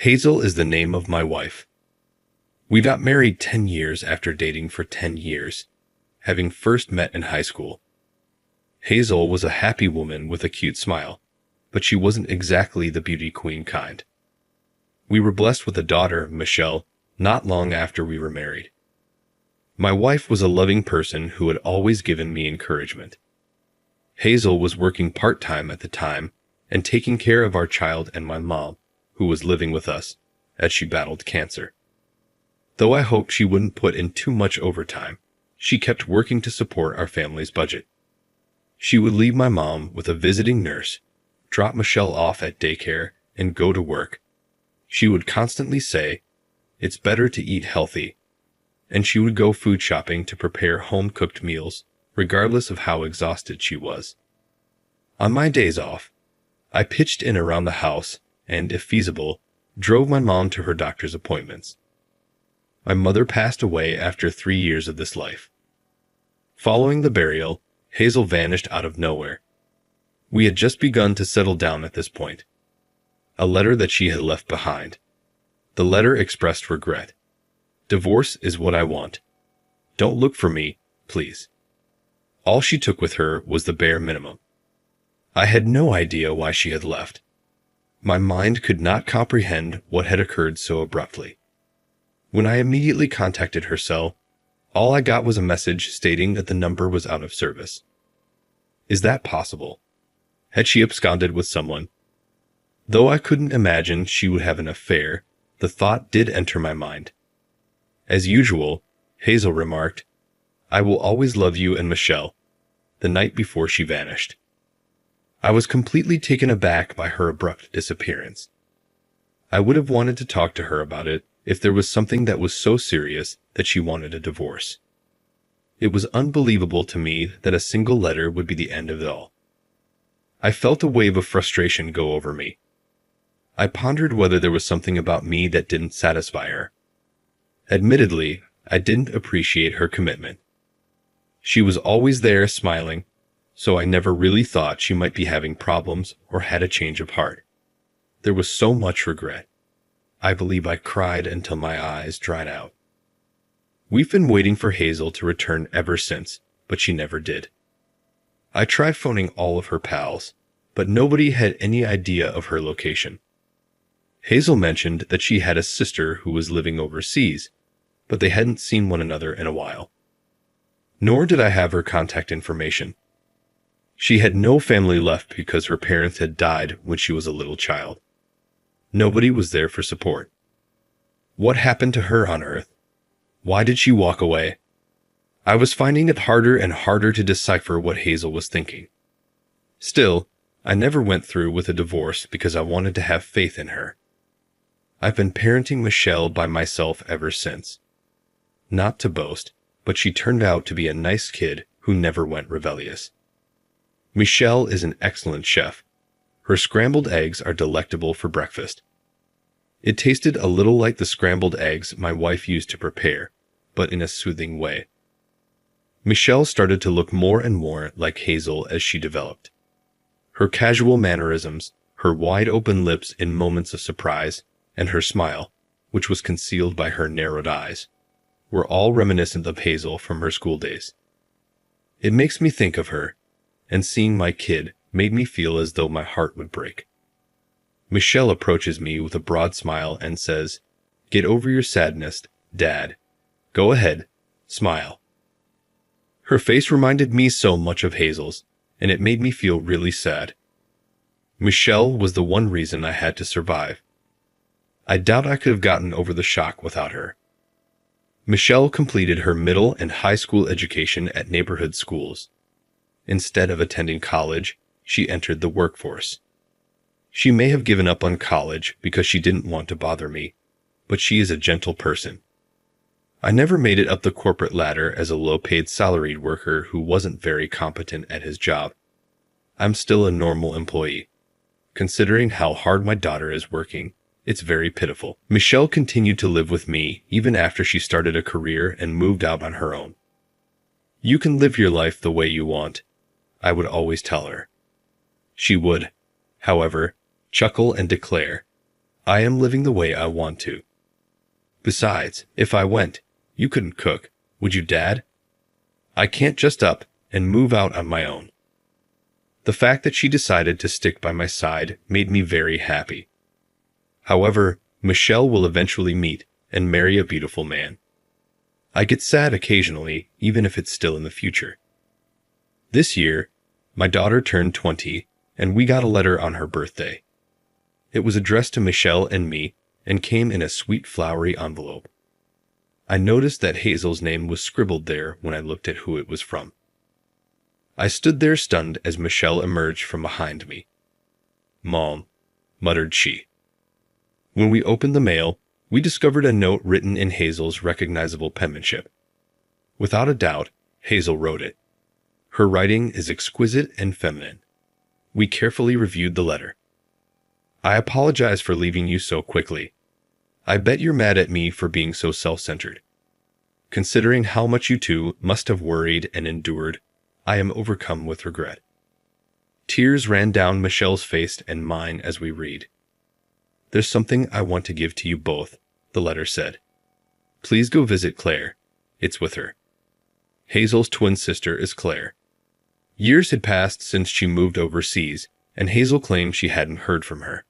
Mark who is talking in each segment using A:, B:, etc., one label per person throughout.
A: Hazel is the name of my wife. We got married 10 years after dating for 10 years, having first met in high school. Hazel was a happy woman with a cute smile, but she wasn't exactly the beauty queen kind. We were blessed with a daughter, Michelle, not long after we were married. My wife was a loving person who had always given me encouragement. Hazel was working part-time at the time and taking care of our child and my mom, who was living with us, as she battled cancer. Though I hoped she wouldn't put in too much overtime, she kept working to support our family's budget. She would leave my mom with a visiting nurse, drop Michelle off at daycare, and go to work. She would constantly say, "It's better to eat healthy," and she would go food shopping to prepare home-cooked meals, regardless of how exhausted she was. On my days off, I pitched in around the house and, if feasible, drove my mom to her doctor's appointments. My mother passed away after 3 years of this life. Following the burial, Hazel vanished out of nowhere. We had just begun to settle down at this point. A letter that she had left behind. The letter expressed regret. "Divorce is what I want. Don't look for me, please." All she took with her was the bare minimum. I had no idea why she had left. My mind could not comprehend what had occurred so abruptly. When I immediately contacted her cell, all I got was a message stating that the number was out of service. Is that possible? Had she absconded with someone? Though I couldn't imagine she would have an affair, the thought did enter my mind. As usual, Hazel remarked, "I will always love you and Michelle," the night before she vanished. I was completely taken aback by her abrupt disappearance. I would have wanted to talk to her about it if there was something that was so serious that she wanted a divorce. It was unbelievable to me that a single letter would be the end of it all. I felt a wave of frustration go over me. I pondered whether there was something about me that didn't satisfy her. Admittedly, I didn't appreciate her commitment. She was always there smiling, so I never really thought she might be having problems or had a change of heart. There was so much regret. I believe I cried until my eyes dried out. We've been waiting for Hazel to return ever since, but she never did. I tried phoning all of her pals, but nobody had any idea of her location. Hazel mentioned that she had a sister who was living overseas, but they hadn't seen one another in a while. Nor did I have her contact information. She had no family left because her parents had died when she was a little child. Nobody was there for support. What happened to her on Earth? Why did she walk away? I was finding it harder and harder to decipher what Hazel was thinking. Still, I never went through with a divorce because I wanted to have faith in her. I've been parenting Michelle by myself ever since. Not to boast, but she turned out to be a nice kid who never went rebellious. Michelle is an excellent chef. Her scrambled eggs are delectable for breakfast. It tasted a little like the scrambled eggs my wife used to prepare, but in a soothing way. Michelle started to look more and more like Hazel as she developed. Her casual mannerisms, her wide-open lips in moments of surprise, and her smile, which was concealed by her narrowed eyes, were all reminiscent of Hazel from her school days. It makes me think of her, and seeing my kid made me feel as though my heart would break. Michelle approaches me with a broad smile and says, "Get over your sadness, Dad. Go ahead, smile." Her face reminded me so much of Hazel's, and it made me feel really sad. Michelle was the one reason I had to survive. I doubt I could have gotten over the shock without her. Michelle completed her middle and high school education at neighborhood schools. Instead of attending college, she entered the workforce. She may have given up on college because she didn't want to bother me, but she is a gentle person. I never made it up the corporate ladder as a low-paid salaried worker who wasn't very competent at his job. I'm still a normal employee. Considering how hard my daughter is working, it's very pitiful. Michelle continued to live with me even after she started a career and moved out on her own. "You can live your life the way you want," I would always tell her. She would, however, chuckle and declare, I am living the way I want to. Besides, if I went, you couldn't cook, would you, Dad? I can't just up and move out on my own. The fact that she decided to stick by my side made me very happy. However, Michelle will eventually meet and marry a beautiful man. I get sad occasionally, even if it's still in the future. This year, my daughter turned 20, and we got a letter on her birthday. It was addressed to Michelle and me and came in a sweet flowery envelope. I noticed that Hazel's name was scribbled there when I looked at who it was from. I stood there stunned as Michelle emerged from behind me. "Mom," muttered she. When we opened the mail, we discovered a note written in Hazel's recognizable penmanship. Without a doubt, Hazel wrote it. Her writing is exquisite and feminine. We carefully reviewed the letter. "I apologize for leaving you so quickly. I bet you're mad at me for being so self-centered. Considering how much you two must have worried and endured, I am overcome with regret." Tears ran down Michelle's face and mine as we read. "There's something I want to give to you both," the letter said. "Please go visit Claire. It's with her." Hazel's twin sister is Claire. Years had passed since she moved overseas, and Hazel claimed she hadn't heard from her.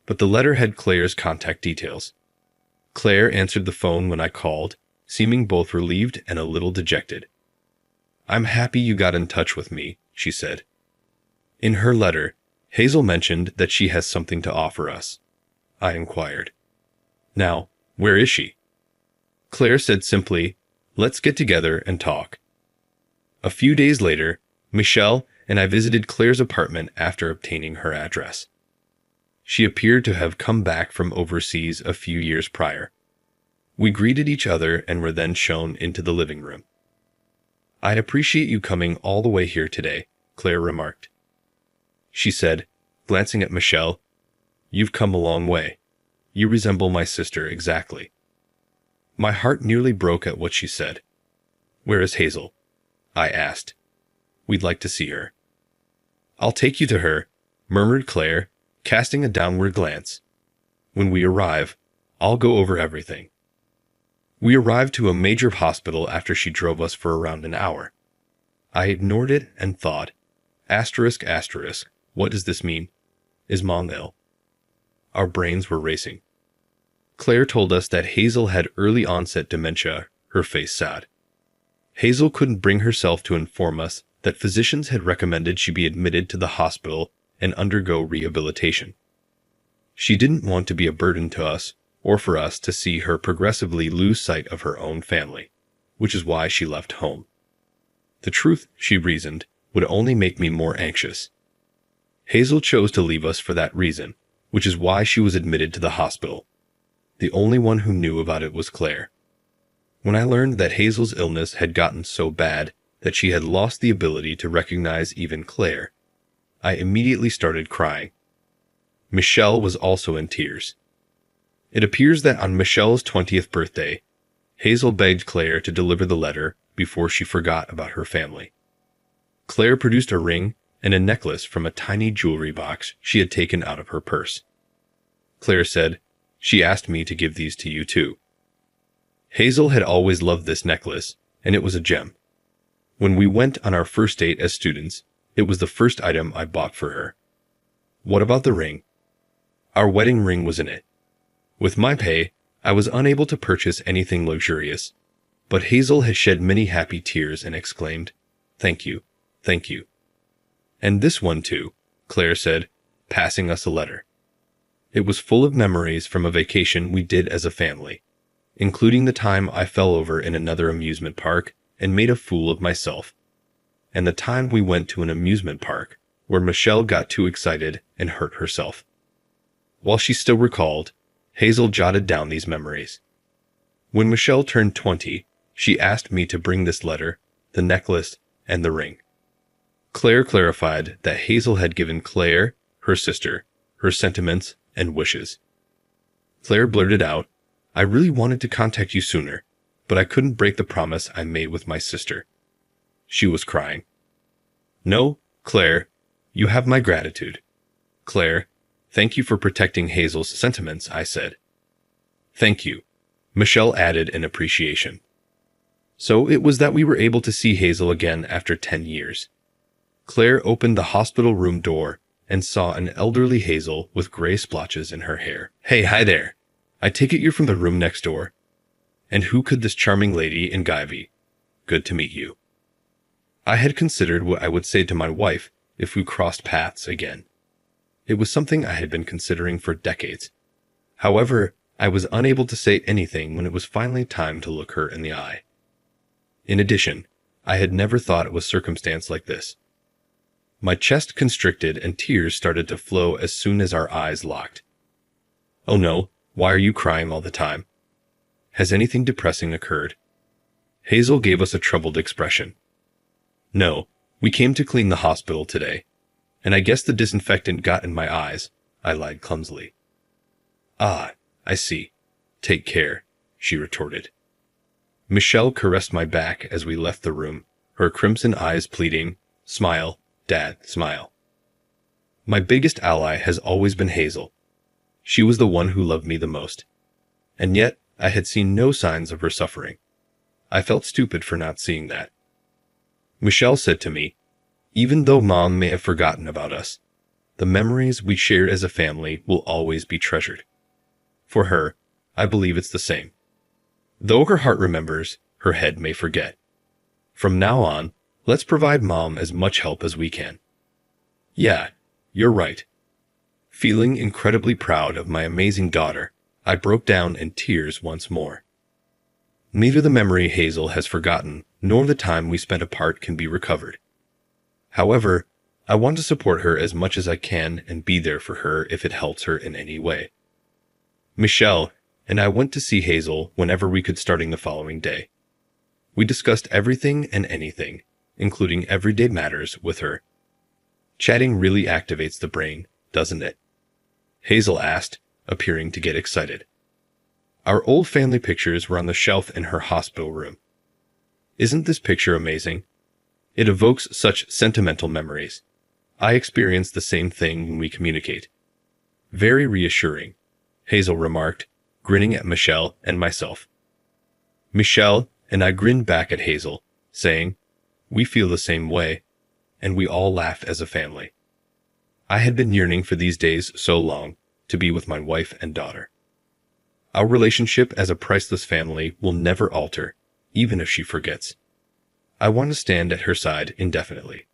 A: But the letter had Claire's contact details. Claire answered the phone when I called, seeming both relieved and a little dejected. "I'm happy you got in touch with me," she said. In her letter, Hazel mentioned that she has something to offer us. I inquired, "Now, where is she?" Claire said simply, "Let's get together and talk." A few days later, Michelle and I visited Claire's apartment after obtaining her address. She appeared to have come back from overseas a few years prior. We greeted each other and were then shown into the living room. "I appreciate you coming all the way here today," Claire remarked. She said, glancing at Michelle, "You've come a long way. You resemble my sister exactly." My heart nearly broke at what she said. "Where is Hazel?" I asked. "We'd like to see her." "I'll take you to her," murmured Claire, casting a downward glance. "When we arrive, I'll go over everything." We arrived to a major hospital after she drove us for around an hour. I ignored it and thought, ***, what does this mean? Is Mom ill?" Our brains were racing. Claire told us that Hazel had early onset dementia, her face sad. Hazel couldn't bring herself to inform us that physicians had recommended she be admitted to the hospital and undergo rehabilitation. She didn't want to be a burden to us, or for us to see her progressively lose sight of her own family, which is why she left home. The truth, she reasoned, would only make me more anxious. Hazel chose to leave us for that reason, which is why she was admitted to the hospital. The only one who knew about it was Claire. When I learned that Hazel's illness had gotten so bad that she had lost the ability to recognize even Claire, I immediately started crying. Michelle was also in tears. It appears that on Michelle's 20th birthday, Hazel begged Claire to deliver the letter before she forgot about her family. Claire produced a ring and a necklace from a tiny jewelry box she had taken out of her purse. Claire said, "She asked me to give these to you too." Hazel had always loved this necklace, and it was a gem. When we went on our first date as students, it was the first item I bought for her. What about the ring? Our wedding ring was in it. With my pay, I was unable to purchase anything luxurious, but Hazel has shed many happy tears and exclaimed, "Thank you, thank you." "And this one too," Claire said, passing us a letter. It was full of memories from a vacation we did as a family, including the time I fell over in another amusement park and made a fool of myself, and the time we went to an amusement park where Michelle got too excited and hurt herself. While she still recalled, Hazel jotted down these memories. When Michelle turned 20, she asked me to bring this letter, the necklace, and the ring. Claire clarified that Hazel had given Claire, her sister, her sentiments and wishes. Claire blurted out, "I really wanted to contact you sooner, but I couldn't break the promise I made with my sister." She was crying. "No, Claire, you have my gratitude. Claire, Thank you for protecting Hazel's sentiments, I said. Thank you, Michelle added in appreciation. So it was that we were able to see Hazel again after 10 years. Claire opened the hospital room door and saw an elderly Hazel with gray splotches in her hair. Hey, hi there. I take it you're from the room next door. And who could this charming lady in Guy be? Good to meet you. I had considered what I would say to my wife if we crossed paths again. It was something I had been considering for decades. However, I was unable to say anything when it was finally time to look her in the eye. In addition, I had never thought it was circumstance like this. My chest constricted and tears started to flow as soon as our eyes locked. Oh no, why are you crying all the time? Has anything depressing occurred? Hazel gave us a troubled expression. No, we came to clean the hospital today, and I guess the disinfectant got in my eyes, I lied clumsily. Ah, I see. Take care, she retorted. Michelle caressed my back as we left the room, her crimson eyes pleading, Smile, Dad, smile. My biggest ally has always been Hazel. She was the one who loved me the most. And yet, I had seen no signs of her suffering. I felt stupid for not seeing that. Michelle said to me, even though Mom may have forgotten about us, the memories we shared as a family will always be treasured. For her, I believe it's the same. Though her heart remembers, her head may forget. From now on, let's provide Mom as much help as we can. Yeah, you're right. Feeling incredibly proud of my amazing daughter, I broke down in tears once more. Neither the memory Hazel has forgotten nor the time we spent apart can be recovered. However, I want to support her as much as I can and be there for her if it helps her in any way. Michelle and I went to see Hazel whenever we could starting the following day. We discussed everything and anything, including everyday matters, with her. Chatting really activates the brain, doesn't it? Hazel asked, appearing to get excited. Our old family pictures were on the shelf in her hospital room. Isn't this picture amazing? It evokes such sentimental memories. I experience the same thing when we communicate. Very reassuring, Hazel remarked, grinning at Michelle and myself. Michelle and I grinned back at Hazel, saying, we feel the same way, and we all laugh as a family. I had been yearning for these days so long, to be with my wife and daughter. Our relationship as a priceless family will never alter, even if she forgets. I want to stand at her side indefinitely.